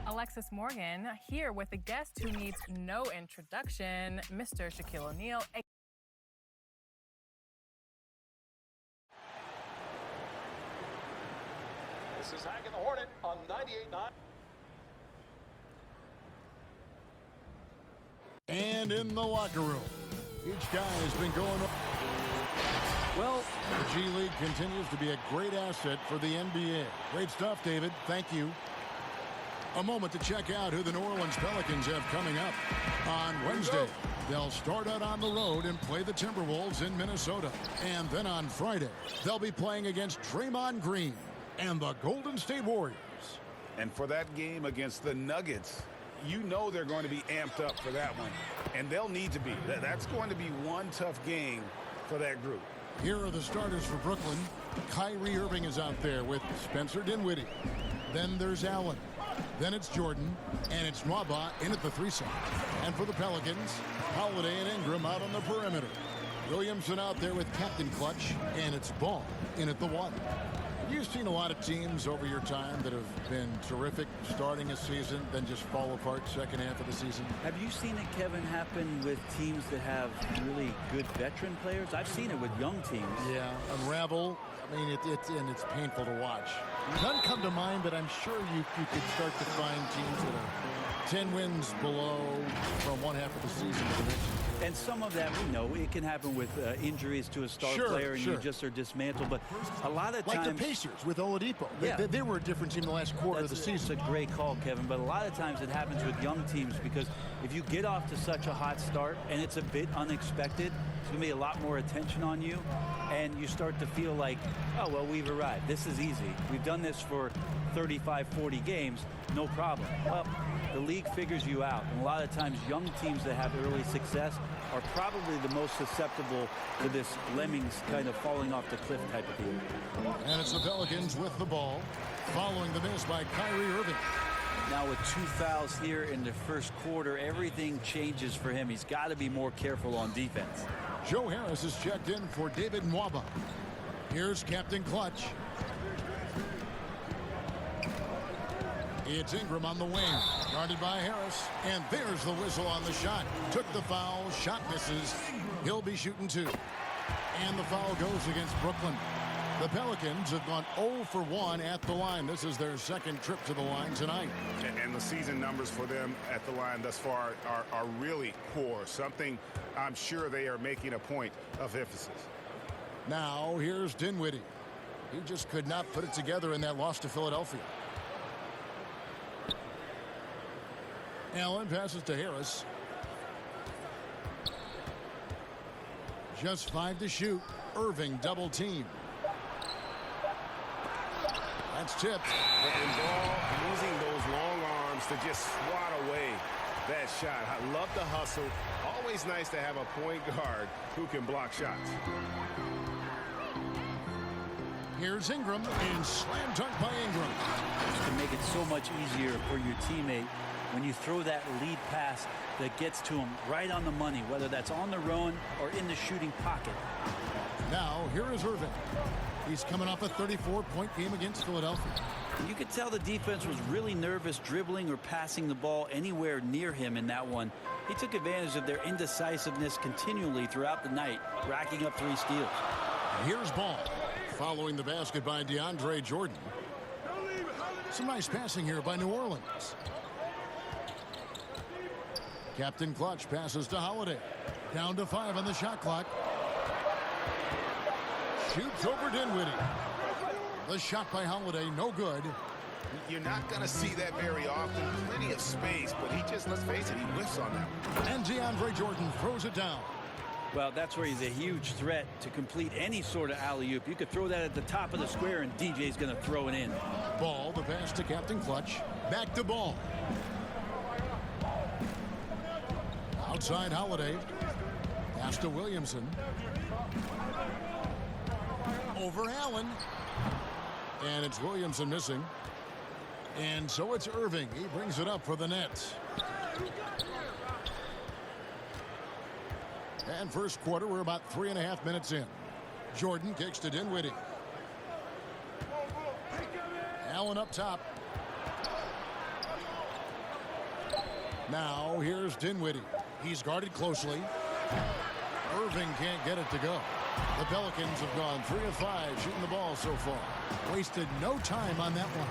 Alexis Morgan here with a guest who needs no introduction, Mr. Shaquille O'Neal. This is Hack and the Hornet on 98.9. And in the locker room, each guy has been going. Well, the G League continues to be a great asset for the NBA. Great stuff, David. Thank you. A moment to check out who the New Orleans Pelicans have coming up. On Wednesday, they'll start out on the road and play the Timberwolves in Minnesota. And then on Friday, they'll be playing against Draymond Green and the Golden State Warriors. And for that game against the Nuggets, you know they're going to be amped up for that one. And they'll need to be. That's going to be one tough game for that group. Here are the starters for Brooklyn. Kyrie Irving is out there with Spencer Dinwiddie. Then there's Allen. Then it's Jordan, and it's Nwaba in at the 3 side. And for the Pelicans, Holiday and Ingram out on the perimeter. Williamson out there with Captain Clutch, and it's Ball in at the 1. You've seen a lot of teams over your time that have been terrific starting a season, then just fall apart second half of the season. Have you seen it, Kevin, happen with teams that have really good veteran players? I've seen it with young teams. Yeah, unravel. I mean, it's painful to watch. None come to mind, but I'm sure you could start to find teams that are 10 wins below from one half of the season to the next. And some of that, we know, it can happen with injuries to a star player, and you just are dismantled. But a lot of times... Like the Pacers with Oladipo. Yeah. They were a different team the last quarter of the season. It's a great call, Kevin. But a lot of times it happens with young teams because if you get off to such a hot start and it's a bit unexpected, there's going to be a lot more attention on you. And you start to feel like, oh, well, we've arrived. This is easy. We've done this for 35, 40 games. No problem. Well, the league figures you out. And a lot of times young teams that have early success are probably the most susceptible to this lemmings kind of falling off the cliff type of deal. And it's the Pelicans with the ball, following the miss by Kyrie Irving. Now with 2 fouls here in the first quarter, everything changes for him. He's got to be more careful on defense. Joe Harris is checked in for David Nwaba. Here's Captain Clutch. It's Ingram on the wing, guarded by Harris. And there's the whistle on the shot. Took the foul, shot misses. He'll be shooting 2. And the foul goes against Brooklyn. The Pelicans have gone 0 for 1 at the line. This is their second trip to the line tonight. And the season numbers for them at the line thus far are really poor. Something I'm sure they are making a point of emphasis. Now here's Dinwiddie. He just could not put it together in that loss to Philadelphia. Allen passes to Harris. Just 5 to shoot. Irving double team. That's tipped. And Ball using those long arms to just swat away that shot. I love the hustle. Always nice to have a point guard who can block shots. Here's Ingram, and slam dunk by Ingram. It can make it so much easier for your teammate when you throw that lead pass that gets to him right on the money, whether that's on the run or in the shooting pocket. Now, here is Irving. He's coming off a 34-point game against Philadelphia. You could tell the defense was really nervous dribbling or passing the ball anywhere near him in that one. He took advantage of their indecisiveness continually throughout the night, racking up 3 steals. Here's Ball, following the basket by DeAndre Jordan. Some nice passing here by New Orleans. Captain Clutch passes to Holiday. Down to 5 on the shot clock. Shoots over Dinwiddie. The shot by Holiday, no good. You're not going to see that very often. Plenty of space, but he just, let's face it, he whiffs on that. And DeAndre Jordan throws it down. Well, that's where he's a huge threat to complete any sort of alley-oop. You could throw that at the top of the square, and DJ's going to throw it in. Ball, the pass to Captain Clutch. Back to Ball. Outside Holiday. Pass to Williamson. Over Allen. And it's Williamson missing. And so it's Irving. He brings it up for the Nets. And first quarter, we're about 3.5 minutes in. Jordan kicks to Dinwiddie. Allen up top. Now here's Dinwiddie. He's guarded closely. Irving can't get it to go. The Pelicans have gone 3 of 5 shooting the ball so far. Wasted no time on that one.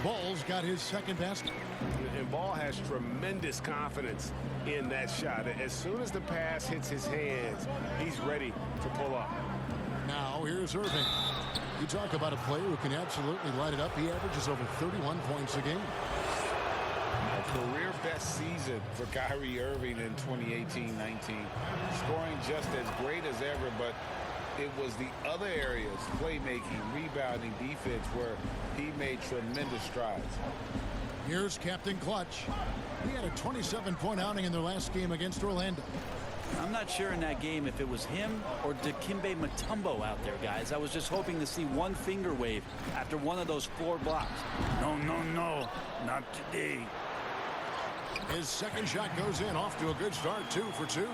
Ball's got his second basket. And Ball has tremendous confidence in that shot. As soon as the pass hits his hands, he's ready to pull up. Now here's Irving. You talk about a player who can absolutely light it up. He averages over 31 points a game. A career best season for Kyrie Irving in 2018-19. Scoring just as great as ever, but it was the other areas, playmaking, rebounding, defense, where he made tremendous strides. Here's Captain Clutch. He had a 27-point outing in their last game against Orlando. I'm not sure in that game if it was him or Dikembe Mutombo out there, guys. I was just hoping to see one finger wave after one of those 4 blocks. No, not today. His second shot goes in, off to a good start, 2 for 2.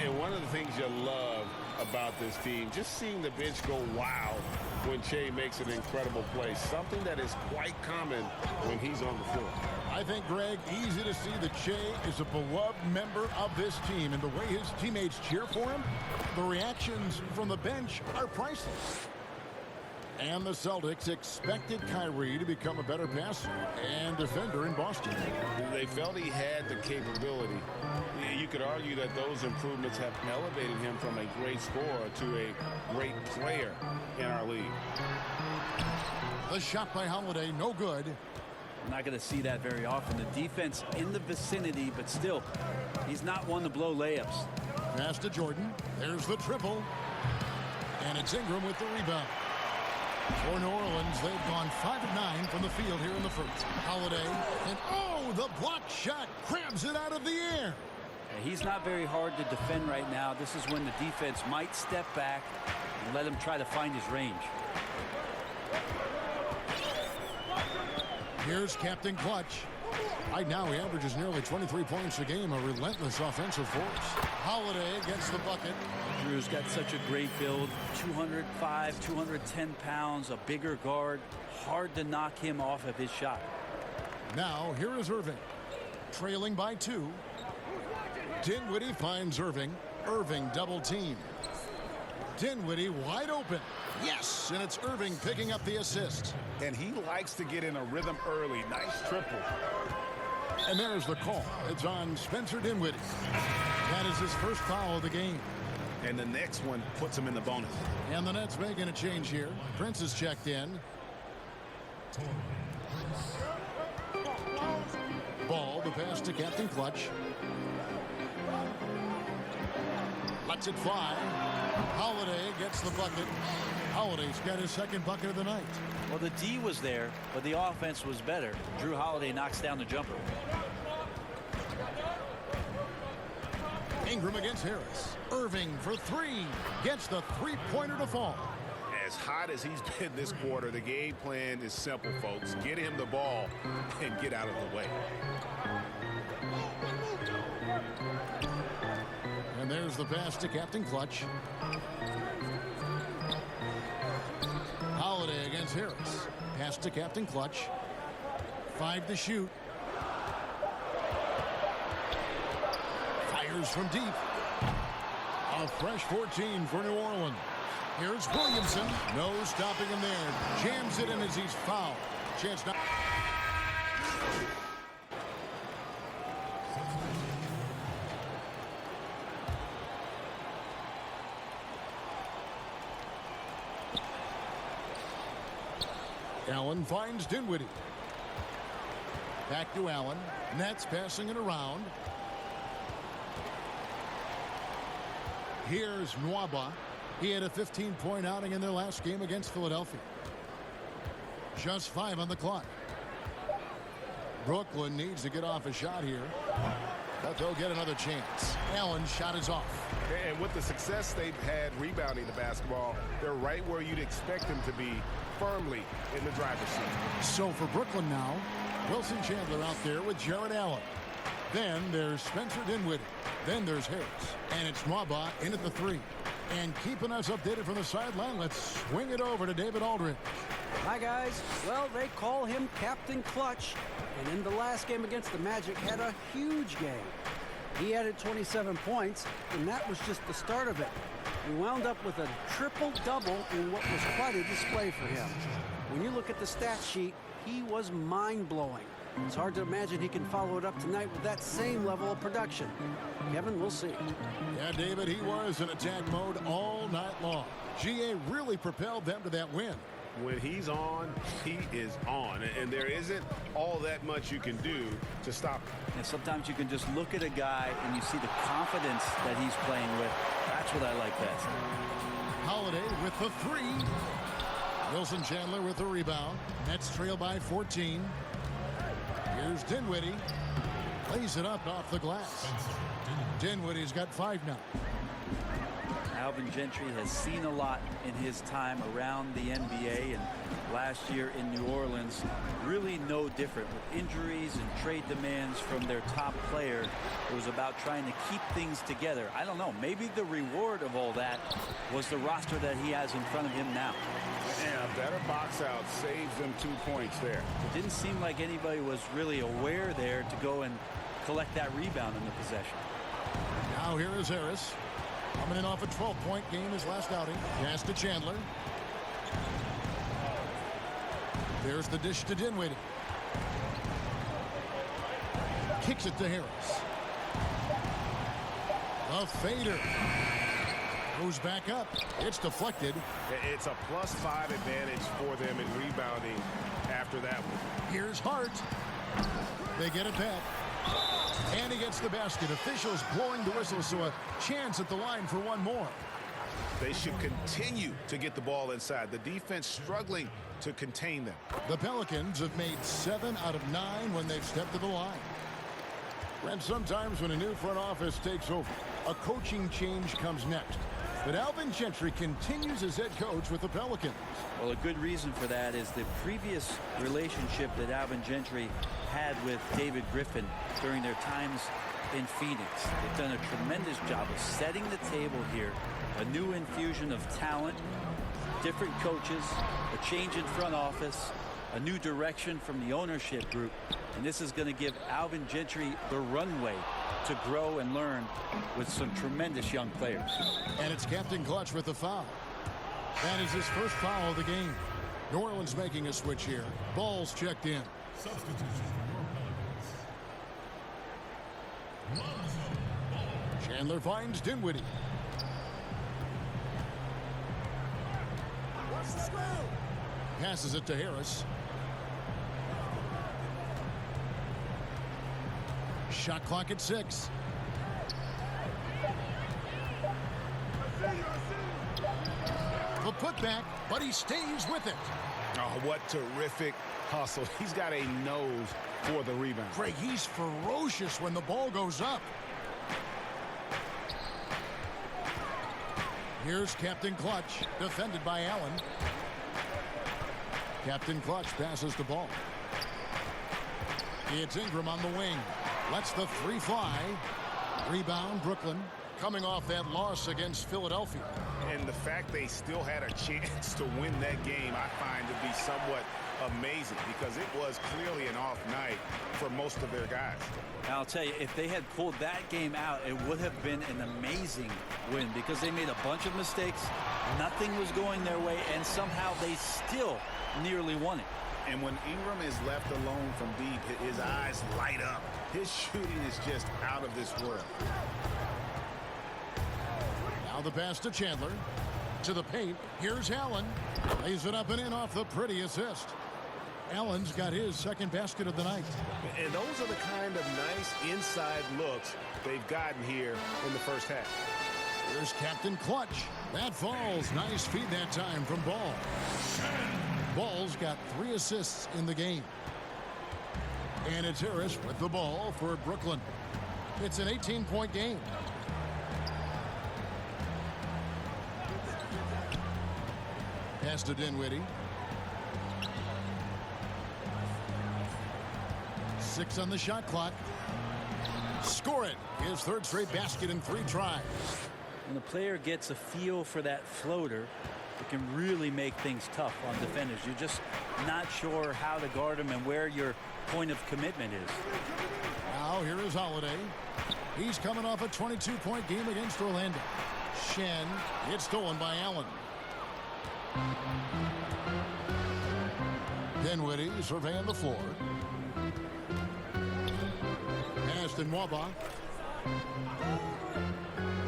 And one of the things you love about this team, just seeing the bench go wild when Che makes an incredible play, something that is quite common when he's on the floor. I think, Greg, easy to see that Che is a beloved member of this team, and the way his teammates cheer for him, the reactions from the bench are priceless. And the Celtics expected Kyrie to become a better passer and defender in Boston. They felt he had the capability. You could argue that those improvements have elevated him from a great scorer to a great player in our league. The shot by Holiday, no good. I'm not going to see that very often. The defense in the vicinity, but still, he's not one to blow layups. Pass to Jordan. There's the triple. And it's Ingram with the rebound. For New Orleans, they've gone 5 of 9 from the field here in the first. Holiday, and oh, the block shot grabs it out of the air. He's not very hard to defend right now. This is when the defense might step back and let him try to find his range. Here's Captain Clutch. Right now, he averages nearly 23 points a game, a relentless offensive force. Holiday gets the bucket. Drew's got such a great build, 205, 210 pounds, a bigger guard. Hard to knock him off of his shot. Now, here is Irving. Trailing by 2. Dinwiddie finds Irving. Irving double team. Dinwiddie wide open. Yes, and it's Irving picking up the assist. And he likes to get in a rhythm early. Nice triple. And there's the call. It's on Spencer Dinwiddie. That is his first foul of the game. And the next one puts him in the bonus. And the Nets making a change here. Prince is checked in. Ball, the pass to Captain Clutch. Lets it fly. Holiday gets the bucket. Holiday's got his second bucket of the night. Well, the D was there, but the offense was better. Drew Holiday knocks down the jumper. Ingram against Harris. Irving for 3. Gets the 3-pointer to fall. As hot as he's been this quarter, the game plan is simple, folks. Get him the ball and get out of the way. And there's the pass to Captain Clutch. Holiday against Harris. Pass to Captain Clutch. 5 to shoot. Fires from deep. A fresh 14 for New Orleans. Here's Williamson. No stopping him there. Jams it in as he's fouled. Chance not. Allen finds Dinwiddie. Back to Allen. Nets passing it around. Here's Nwaba. He had a 15-point outing in their last game against Philadelphia. Just 5 on the clock. Brooklyn needs to get off a shot here, but they'll get another chance. Allen's shot is off. And with the success they've had rebounding the basketball, they're right where you'd expect them to be, firmly in the driver's seat. So for Brooklyn now, Wilson Chandler out there with Jared Allen. Then there's Spencer Dinwiddie. Then there's Harris. And it's Mwaba in at the 3. And keeping us updated from the sideline, let's swing it over to David Aldridge. Hi, guys. Well, they call him Captain Clutch. And in the last game against the Magic, had a huge game. He added 27 points, and that was just the start of it. We wound up with a triple-double in what was quite a display for him. When you look at the stat sheet, he was mind-blowing. It's hard to imagine he can follow it up tonight with that same level of production. Kevin, we'll see. Yeah, David, he was in attack mode all night long. GA really propelled them to that win. When he's on, he is on. And there isn't all that much you can do to stop him. And sometimes you can just look at a guy and you see the confidence that he's playing with. That's what I like best. Holiday with the 3. Wilson Chandler with the rebound. Nets trail by 14. Here's Dinwiddie. Lays it up off the glass. Dinwiddie's got 5 now. Alvin Gentry has seen a lot in his time around the NBA, and last year in New Orleans, really no different. With injuries and trade demands from their top player, it was about trying to keep things together. I don't know, maybe the reward of all that was the roster that he has in front of him now. Yeah, a better box out saves them 2 points there. It didn't seem like anybody was really aware there to go and collect that rebound in the possession. Now here is Harris. Coming in off a 12-point game his last outing. Pass to Chandler. There's the dish to Dinwiddie. Kicks it to Harris. A fader. Goes back up. It's deflected. It's a +5 advantage for them in rebounding after that one. Here's Hart. They get it back. And he gets the basket. Officials blowing the whistle, so a chance at the line for one more. They should continue to get the ball inside. The defense struggling to contain them. The Pelicans have made 7 out of 9 when they've stepped to the line. And sometimes when a new front office takes over, a coaching change comes next. But Alvin Gentry continues as head coach with the Pelicans. Well, a good reason for that is the previous relationship that Alvin Gentry had with David Griffin during their times in Phoenix. They've done a tremendous job of setting the table here. A new infusion of talent, different coaches, a change in front office, a new direction from the ownership group. And this is going to give Alvin Gentry the runway to grow and learn with some tremendous young players. And it's Captain Clutch with the foul. That is his first foul of the game. New Orleans making a switch here. Ball's checked in. Chandler finds Dinwiddie. Passes it to Harris. Shot clock at 6. The putback, but he stays with it. Oh, what terrific hustle. He's got a nose for the rebound. Craig, he's ferocious when the ball goes up. Here's Captain Clutch, defended by Allen. Captain Clutch passes the ball. It's Ingram on the wing. Lets the 3 fly. Rebound, Brooklyn. Coming off that loss against Philadelphia. And the fact they still had a chance to win that game, I find to be somewhat amazing, because it was clearly an off night for most of their guys. I'll tell you, if they had pulled that game out, it would have been an amazing win, because they made a bunch of mistakes. Nothing was going their way, and somehow they still nearly won it. And when Ingram is left alone from deep, his eyes light up. His shooting is just out of this world. Now the pass to Chandler. To the paint. Here's Allen. Lays it up and in off the pretty assist. Allen's got his second basket of the night. And those are the kind of nice inside looks they've gotten here in the first half. Here's Captain Clutch. That falls. Nice feed that time from Ball. Ball's got 3 assists in the game. And it's Harris with the ball for Brooklyn. It's an 18-point game. Pass to Dinwiddie. 6 on the shot clock. Score it. His third straight basket in 3 tries. When the player gets a feel for that floater, it can really make things tough on defenders. You're just not sure how to guard them and where your point of commitment is. Now here is Holiday. He's coming off a 22-point game against Orlando. Shen gets stolen by Allen. Dinwiddie surveying the floor. Pass to Nwaba.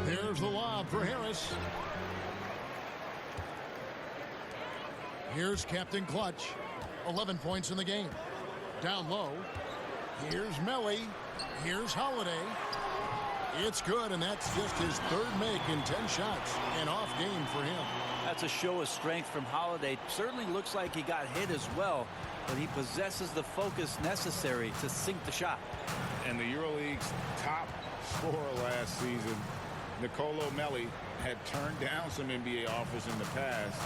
Here's the lob for Harris. Here's Captain Clutch. 11 points in the game. Down low. Here's Melly. Here's Holiday. It's good, and that's just his third make in 10 shots. An off game for him. That's a show of strength from Holiday. Certainly looks like he got hit as well, but he possesses the focus necessary to sink the shot. And the EuroLeague's top scorer last season, Nicolo Melli, had turned down some NBA offers in the past,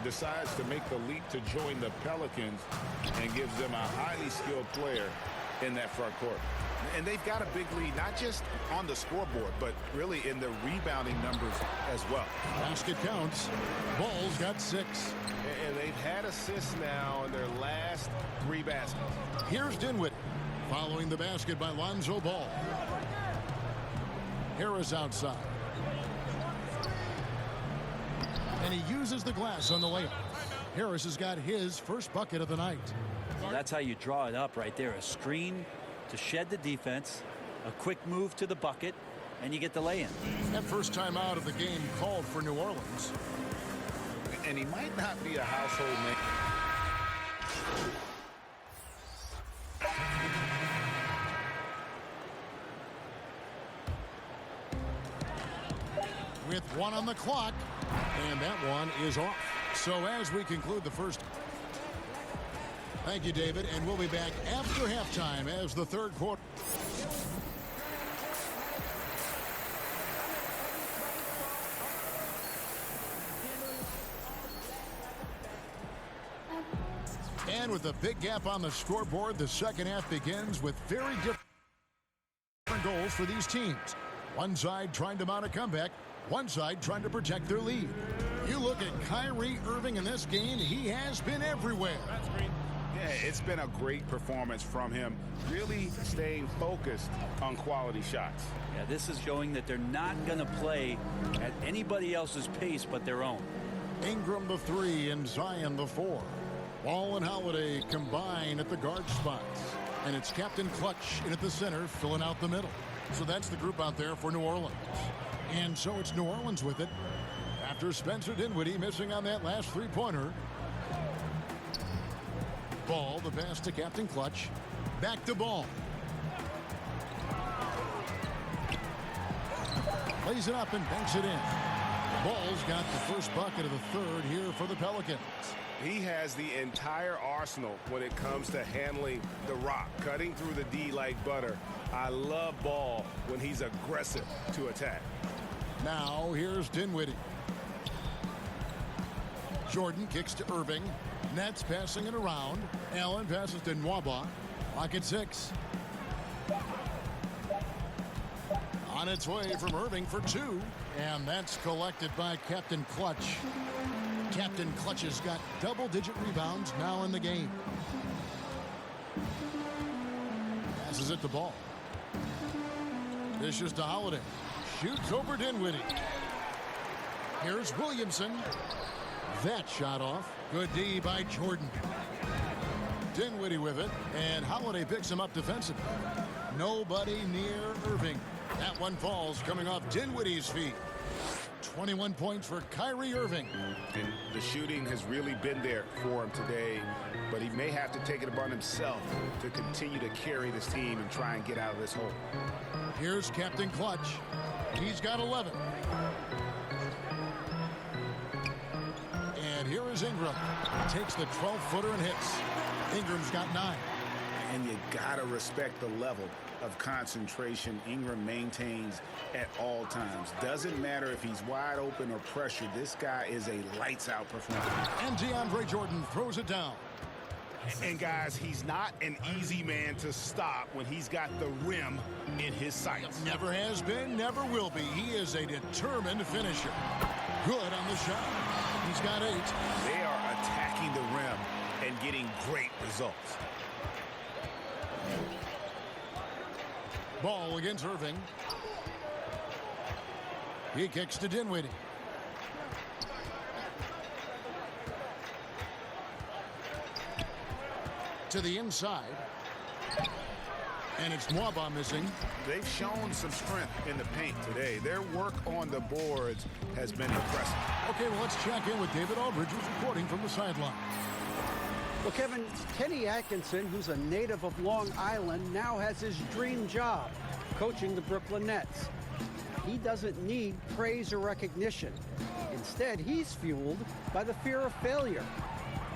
decides to make the leap to join the Pelicans, and gives them a highly skilled player in that front court. And they've got a big lead, not just on the scoreboard, but really in the rebounding numbers as well. Basket counts. Ball's got 6. And they've had assists now in their last 3 baskets. Here's Dinwiddie following the basket by Lonzo Ball. Harris outside. And he uses the glass on the layup. Harris has got his first bucket of the night. That's how you draw it up right there. A screen to shed the defense, a quick move to the bucket, and you get the lay-in. That first time out of the game called for New Orleans. And he might not be a household name. With 1 on the clock, and that one is off. So as we conclude the first. Thank you, David, and we'll be back after halftime as the third quarter. And with a big gap on the scoreboard, the second half begins with very different goals for these teams. One side trying to mount a comeback, one side trying to protect their lead. You look at Kyrie Irving in this game, he has been everywhere. Yeah, it's been a great performance from him, really staying focused on quality shots. Yeah, this is showing that they're not going to play at anybody else's pace but their own. Ingram the 3 and Zion the 4. Ball and Holiday combine at the guard spots. And it's Captain Clutch in at the center, filling out the middle. So that's the group out there for New Orleans. And so it's New Orleans with it. After Spencer Dinwiddie missing on that last 3-pointer. Ball, the pass to Captain Clutch. Back to Ball. Lays it up and banks it in. Ball's got the first bucket of the third here for the Pelicans. He has the entire arsenal when it comes to handling the rock, cutting through the D like butter. I love Ball when he's aggressive to attack. Now here's Dinwiddie. Jordan kicks to Irving. Nets passing it around. Allen passes to Nwaba. Clock at 6. On its way from Irving for 2. And that's collected by Captain Clutch. Captain Clutch has got double-digit rebounds now in the game. Passes it to Ball. Dishes to Holiday. Shoots over Dinwiddie. Here's Williamson. That shot off. Good D by Jordan. Dinwiddie with it, and Holiday picks him up defensively. Nobody near Irving. That one falls coming off Dinwiddie's feet. 21 points for Kyrie Irving. And the shooting has really been there for him today, but he may have to take it upon himself to continue to carry this team and try and get out of this hole. Here's Captain Clutch. He's got 11. And here is Ingram. Takes the 12-footer and hits. Ingram's got 9. And you gotta respect the level of concentration Ingram maintains at all times. Doesn't matter if he's wide open or pressured. This guy is a lights-out performer. And DeAndre Jordan throws it down. And guys, he's not an easy man to stop when he's got the rim in his sights. Never has been, never will be. He is a determined finisher. Good on the shot. He's got 8. They are attacking the rim and getting great results. Ball against Irving. He kicks to Dinwiddie. To the inside. And it's Mwaba missing. They've shown some strength in the paint today. Their work on the boards has been impressive. Okay, well, let's check in with David Aldridge, who's reporting from the sideline. Well, Kevin, Kenny Atkinson, who's a native of Long Island, now has his dream job, coaching the Brooklyn Nets. He doesn't need praise or recognition. Instead, he's fueled by the fear of failure.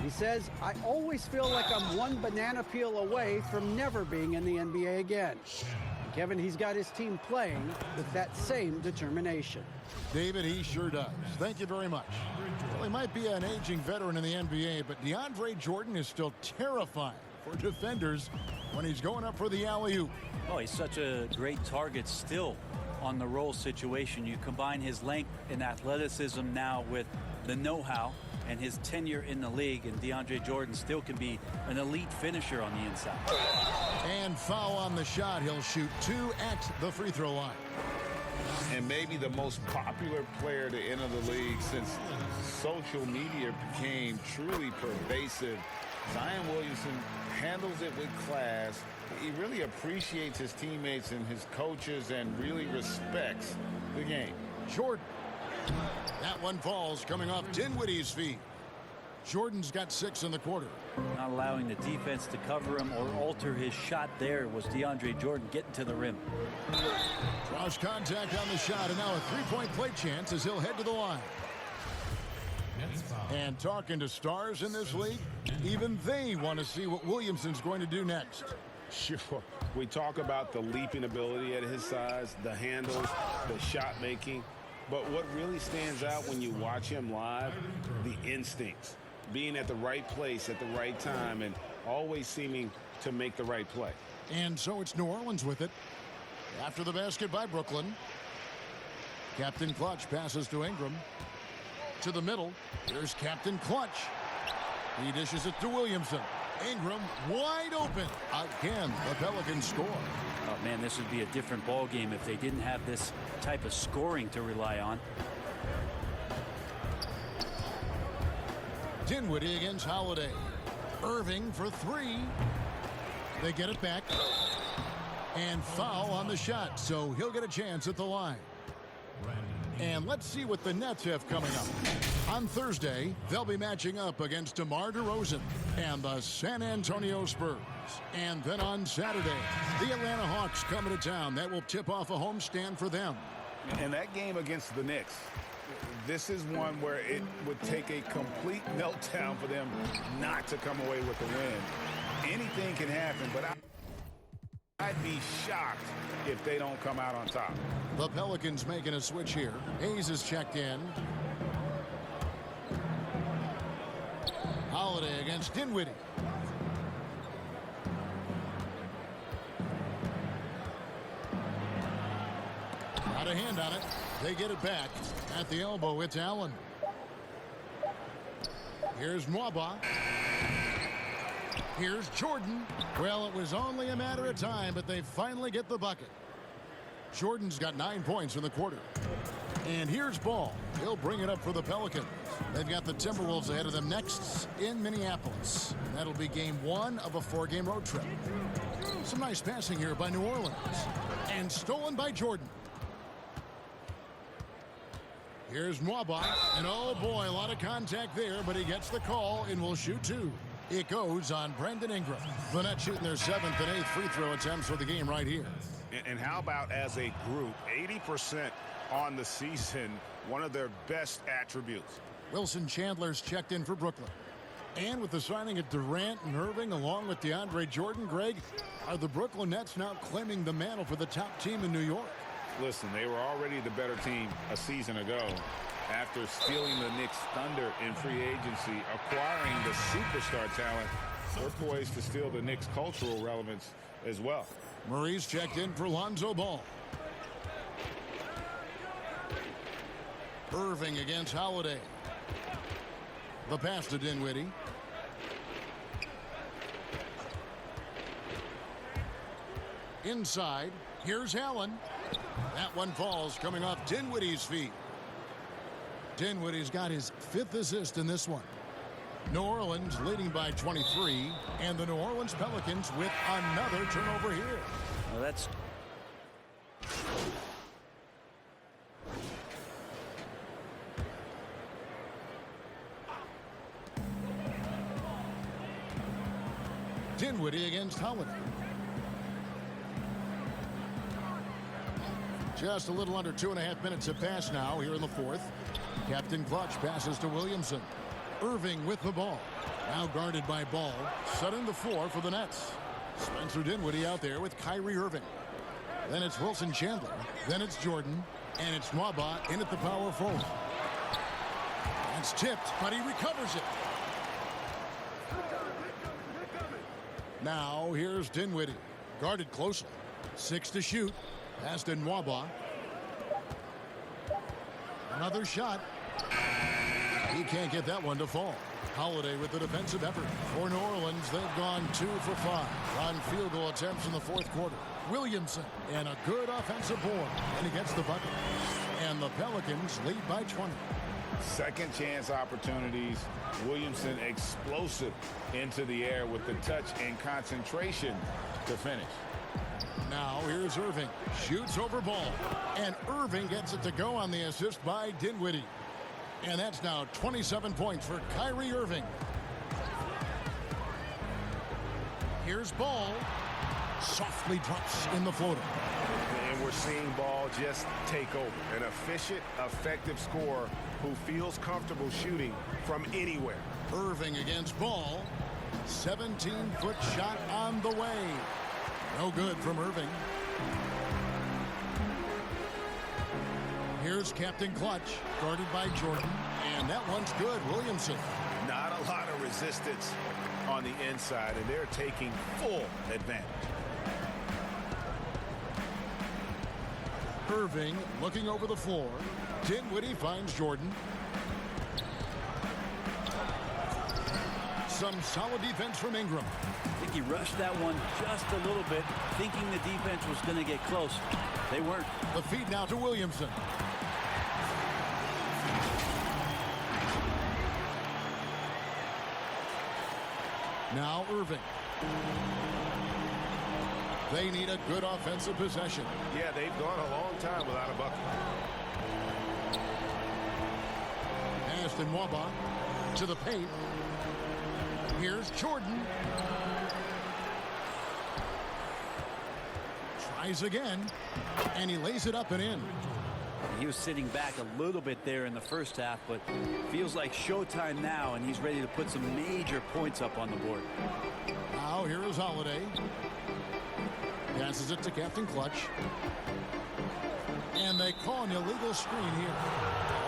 He says, I always feel like I'm one banana peel away from never being in the NBA again. And Kevin, he's got his team playing with that same determination. David, he sure does. Thank you very much. Well, he might be an aging veteran in the NBA, but DeAndre Jordan is still terrifying for defenders when he's going up for the alley-oop. Oh, he's such a great target still on the roll situation. You combine his length and athleticism now with the know-how and his tenure in the league, and DeAndre Jordan still can be an elite finisher on the inside. And foul on the shot. He'll shoot 2 at the free throw line. And maybe the most popular player to enter the league since social media became truly pervasive. Zion Williamson handles it with class. He really appreciates his teammates and his coaches and really respects the game. Jordan. That one falls coming off Dinwiddie's feet. Jordan's got 6 in the quarter. Not allowing the defense to cover him or alter his shot there was DeAndre Jordan getting to the rim. Draws contact on the shot, and now a 3-point play chance as he'll head to the line. And talking to stars in this league, even they want to see what Williamson's going to do next. Sure. We talk about the leaping ability at his size, the handles, the shot making. But what really stands out when you watch him live, the instincts, being at the right place at the right time and always seeming to make the right play. And so it's New Orleans with it. After the basket by Brooklyn. Captain Clutch passes to Ingram. To the middle. Here's Captain Clutch. He dishes it to Williamson. Ingram wide open. Again, the Pelicans score. Oh, man, this would be a different ball game if they didn't have this type of scoring to rely on. Dinwiddie against Holiday. Irving for 3. They get it back. And foul on the shot, so he'll get a chance at the line. And let's see what the Nets have coming up. On Thursday, they'll be matching up against DeMar DeRozan and the San Antonio Spurs. And then on Saturday, the Atlanta Hawks coming to town. That will tip off a homestand for them. And that game against the Knicks, this is one where it would take a complete meltdown for them not to come away with the win. Anything can happen, but I'd be shocked if they don't come out on top. The Pelicans making a switch here. Hayes is checked in. Holiday against Dinwiddie. Got a hand on it. They get it back. At the elbow, it's Allen. Here's Mwaba. Here's Jordan. Well, it was only a matter of time, but they finally get the bucket. Jordan's got 9 points in the quarter. And here's Ball. He'll bring it up for the Pelicans. They've got the Timberwolves ahead of them next in Minneapolis. And that'll be game 1 of a 4-game road trip. Some nice passing here by New Orleans. And stolen by Jordan. Here's Mwaba. And oh boy, a lot of contact there, but he gets the call and will shoot 2. It goes on Brandon Ingram. The Nets shooting their 7th and 8th free throw attempts for the game right here. And how about as a group, 80% on the season, one of their best attributes. Wilson Chandler's checked in for Brooklyn. And with the signing of Durant and Irving along with DeAndre Jordan, Greg, are the Brooklyn Nets now claiming the mantle for the top team in New York? Listen, they were already the better team a season ago. After stealing the Knicks' thunder in free agency, acquiring the superstar talent, they're poised to steal the Knicks' cultural relevance as well. Murray's checked in for Lonzo Ball. Irving against Holiday. The pass to Dinwiddie. Inside, here's Allen. That one falls coming off Dinwiddie's feet. Dinwiddie's got his 5th assist in this one. New Orleans leading by 23, and the New Orleans Pelicans with another turnover here. Well, that's Dinwiddie against Holiday. Just a little under 2.5 minutes have passed now here in the 4th. Captain Clutch passes to Williamson. Irving with the ball. Now guarded by Ball. Setting the floor for the Nets. Spencer Dinwiddie out there with Kyrie Irving. Then it's Wilson Chandler. Then it's Jordan. And it's Nwaba in at the power forward. It's tipped, but he recovers it. Now here's Dinwiddie. Guarded closely. 6 to shoot. Pass to Nwaba. Another shot. He can't get that one to fall. Holiday with the defensive effort. For New Orleans, they've gone 2 for 5 on field goal attempts in the 4th quarter. Williamson and a good offensive board. And he gets the bucket. And the Pelicans lead by 20. Second chance opportunities. Williamson explosive into the air with the touch and concentration to finish. Now here's Irving. Shoots over Ball. And Irving gets it to go on the assist by Dinwiddie. And that's now 27 points for Kyrie Irving. Here's Ball. Softly drops in the floater. And we're seeing Ball just take over. An efficient, effective scorer who feels comfortable shooting from anywhere. Irving against Ball. 17-foot shot on the way. No good from Irving. Here's Captain Clutch, guarded by Jordan. And that one's good. Williamson. Not a lot of resistance on the inside, and they're taking full advantage. Irving looking over the floor. Dinwiddie finds Jordan. Some solid defense from Ingram. I think he rushed that one just a little bit, thinking the defense was going to get close. They weren't. The feed now to Williamson. Now Irving. They need a good offensive possession. Yeah, they've gone a long time without a bucket. Pass to Nwaba to the paint. Here's Jordan. Tries again, and he lays it up and in. He was sitting back a little bit there in the first half, but feels like showtime now, and he's ready to put some major points up on the board. Now here is Holiday. Passes it to Captain Clutch. And they call an illegal screen here.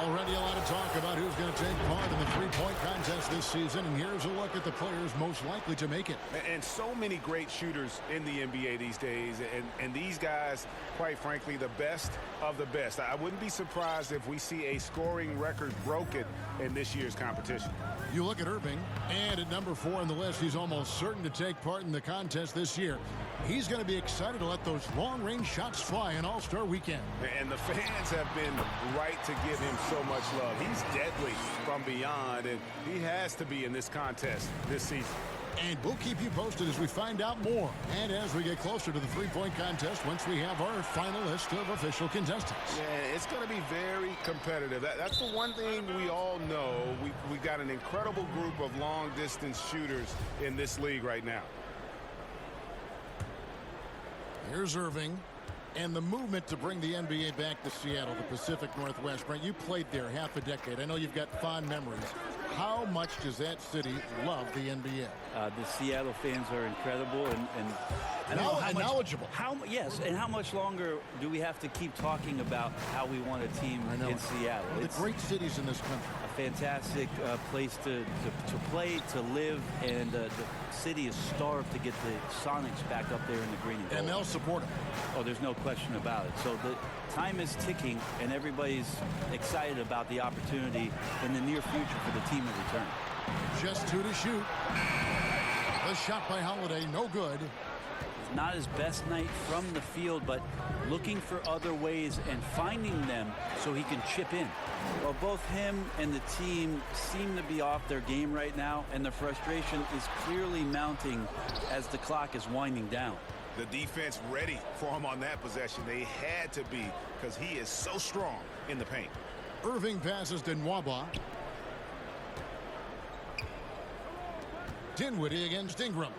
Already a lot of talk about who's going to take part in the three-point contest this season. And here's a look at the players most likely to make it. And so many great shooters in the NBA these days. And these guys, quite frankly, the best of the best. I wouldn't be surprised if we see a scoring record broken in this year's competition. You look at Irving, and at number 4 on the list, he's almost certain to take part in the contest this year. He's going to be excited to let those long-range shots fly in All-Star Weekend. And the fans have been right to give him so much love. He's deadly from beyond, and he has to be in this contest this season. And we'll keep you posted as we find out more. And as we get closer to the three-point contest, once we have our final list of official contestants. Yeah, it's going to be very competitive. That's the one thing we all know. We got an incredible group of long-distance shooters in this league right now. Here's Irving. And the movement to bring the NBA back to Seattle, the Pacific Northwest. Brent, you played there half a decade. I know you've got fond memories. how much does that city love the NBA? The Seattle fans are incredible and I don't know how much, knowledgeable. Yes, and how much longer do we have to keep talking about how we want a team in Seattle? One of It's the great cities in this country. a fantastic place to play, to live, and the city is starved to get the Sonics back up there in the green and gold. And they'll support him. Oh, there's no question about it. So the time is ticking, and everybody's excited about the opportunity in the near future for the team to return. Just 2 to shoot. The shot by Holiday, no good. Not his best night from the field, but looking for other ways and finding them so he can chip in. Well, both him and the team seem to be off their game right now, and the frustration is clearly mounting as the clock is winding down. The defense ready for him on that possession. They had to be because he is so strong in the paint. Irving passes to Nwaba. Dinwiddie against Ingram.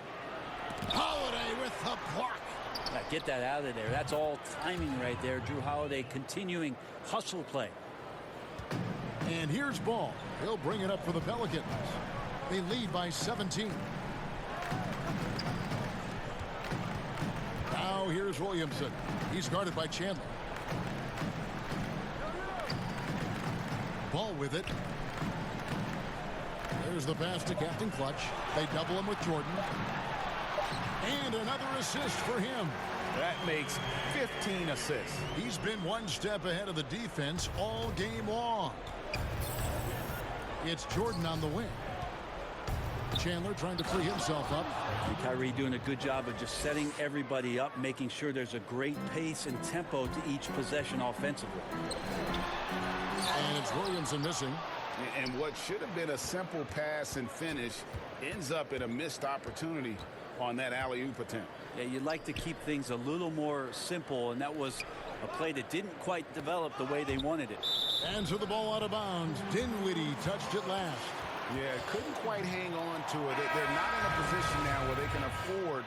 Holiday with the block. Get that out of there. That's all timing right there. Drew Holiday continuing hustle play. And here's Ball. He'll bring it up for the Pelicans. They lead by 17. Now here's Williamson. He's guarded by Chandler. Ball with it. There's the pass to Captain Clutch. They double him with Jordan. And another assist for him. That makes 15 assists. He's been one step ahead of the defense all game long. It's Jordan on the wing. Chandler trying to free himself up. And Kyrie doing a good job of just setting everybody up, making sure there's a great pace and tempo to each possession offensively. And it's Williamson missing. And what should have been a simple pass and finish ends up in a missed opportunity on that alley-oop attempt. Yeah, you'd like to keep things a little more simple, and that was a play that didn't quite develop the way they wanted it. And so the ball out of bounds. Dinwiddie touched it last. Yeah, couldn't quite hang on to it. They're not in a position now where they can afford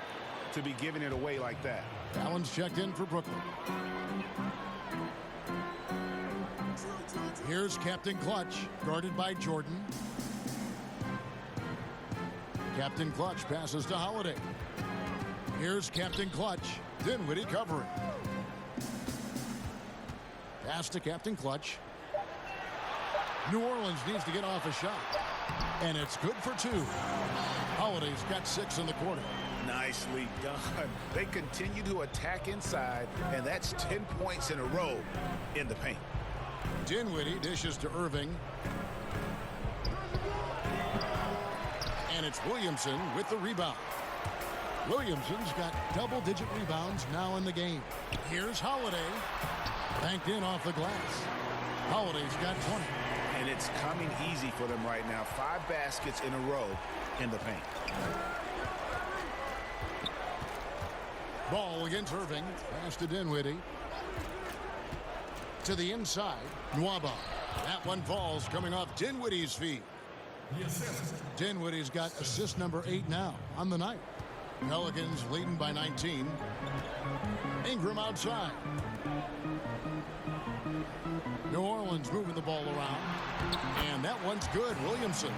to be giving it away like that. Allen's checked in for Brooklyn. Here's Captain Clutch, guarded by Jordan. Captain Clutch passes to Holiday. Here's Captain Clutch. Dinwiddie covering. Pass to Captain Clutch. New Orleans needs to get off a shot. And it's good for 2. Holiday's got 6 in the quarter. Nicely done. They continue to attack inside, and that's 10 points in a row in the paint. Dinwiddie dishes to Irving. And it's Williamson with the rebound. Williamson's got double-digit rebounds now in the game. Here's Holiday. Banked in off the glass. Holiday's got 20. And it's coming easy for them right now. 5 baskets in a row in the paint. Ball against Irving. Pass to Dinwiddie. To the inside. Nwaba. That one falls coming off Dinwiddie's feet. Dinwiddie's got assist number 8 now on the night. Pelicans leading by 19. Ingram outside. New Orleans moving the ball around. And that one's good. Williamson.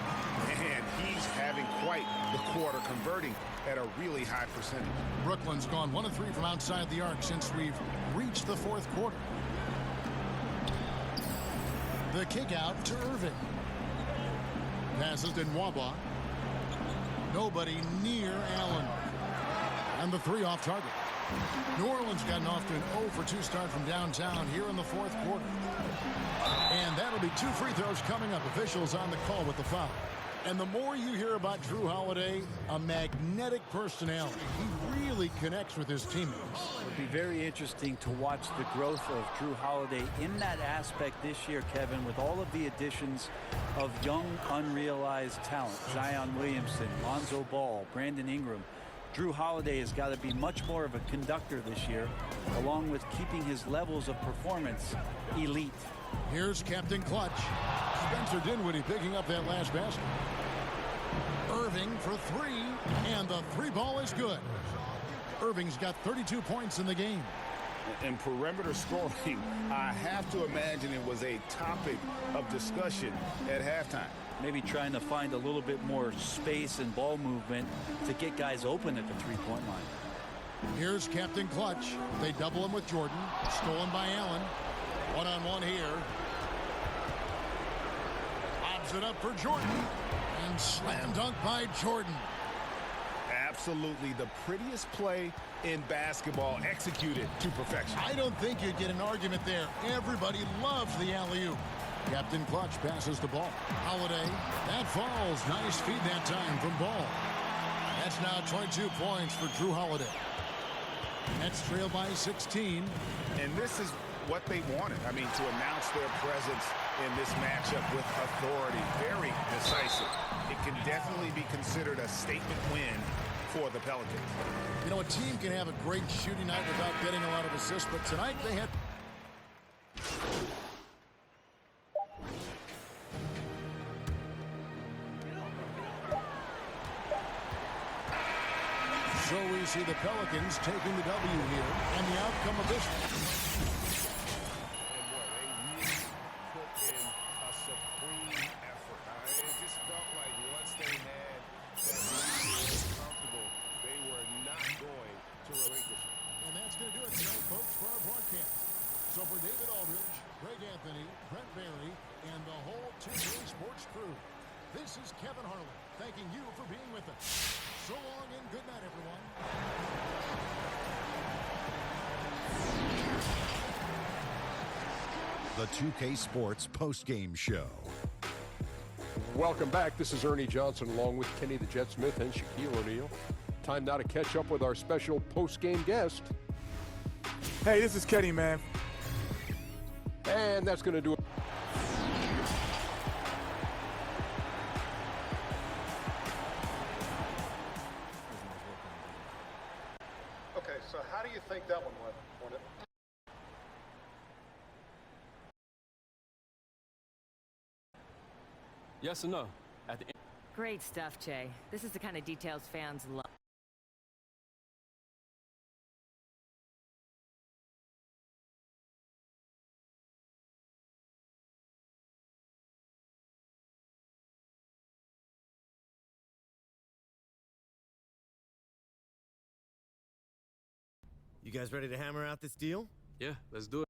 And he's having quite the quarter, converting at a really high percentage. Brooklyn's gone 1 of 3 from outside the arc since we've reached the 4th quarter. The kick out to Irving. Passes to Nwaba. Nobody near Allen. And the 3 off target. New Orleans gotten off to an 0 for 2 start from downtown here in the 4th quarter. And that'll be 2 free throws coming up. Officials on the call with the foul. And the more you hear about Drew Holiday, a magnetic personality. He really connects with his teammates. It'll be very interesting to watch the growth of Drew Holiday in that aspect this year, Kevin, with all of the additions of young, unrealized talent. Zion Williamson, Lonzo Ball, Brandon Ingram. Drew Holiday has got to be much more of a conductor this year, along with keeping his levels of performance elite. Here's Captain Clutch. Spencer Dinwiddie picking up that last basket. Irving for 3, and the 3 ball is good. Irving's got 32 points in the game. And perimeter scoring, I have to imagine it was a topic of discussion at halftime. maybe trying to find a little bit more space and ball movement to get guys open at the three-point line. Here's Captain Clutch. They double him with Jordan. Stolen by Allen. One-on-one here. Lobs it up for Jordan. And slam dunk by Jordan. Absolutely the prettiest play in basketball, executed to perfection. I don't think you'd get an argument there. Everybody loves the alley-oop. Captain Clutch passes the ball. Holiday. That falls. Nice feed that time from Ball. That's now 22 points for Drew Holiday. Nets trail by 16. And this is what they wanted. I mean, to announce their presence in this matchup with authority. Very decisive. It can definitely be considered a statement win for the Pelicans. You know, a team can have a great shooting night without getting a lot of assists, but tonight they had... So we see the Pelicans taking the W here, and the outcome of this... And boy, they really put in a supreme effort. It just felt like once they had that lead comfortable, they were not going to relinquish it. And that's going to do it tonight, folks, for our broadcast. So for David Aldridge, Greg Anthony, Brent Barry, and the whole 2K Sports crew, this is Kevin Harlan thanking you for being with us. So long and good night, everyone. The 2K Sports postgame show. Welcome back. This is Ernie Johnson along with Kenny the Jet Smith and Shaquille O'Neal. Time now to catch up with our special postgame guest. Hey, this is Kenny, man. And that's going to do it. Okay, so how do you think that one went, Hornet? Yes or no? At the end. Great stuff, Jay. This is the kind of details fans love. You guys ready to hammer out this deal? Yeah, let's do it.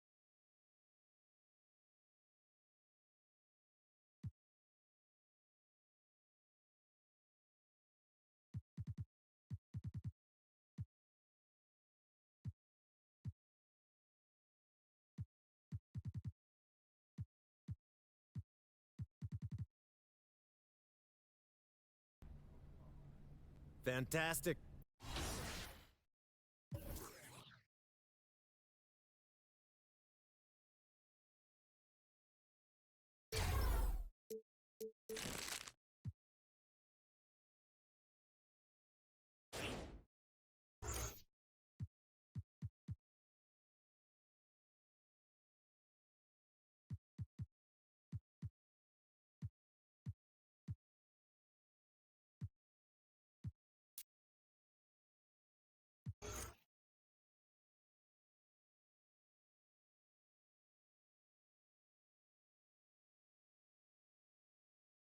Fantastic.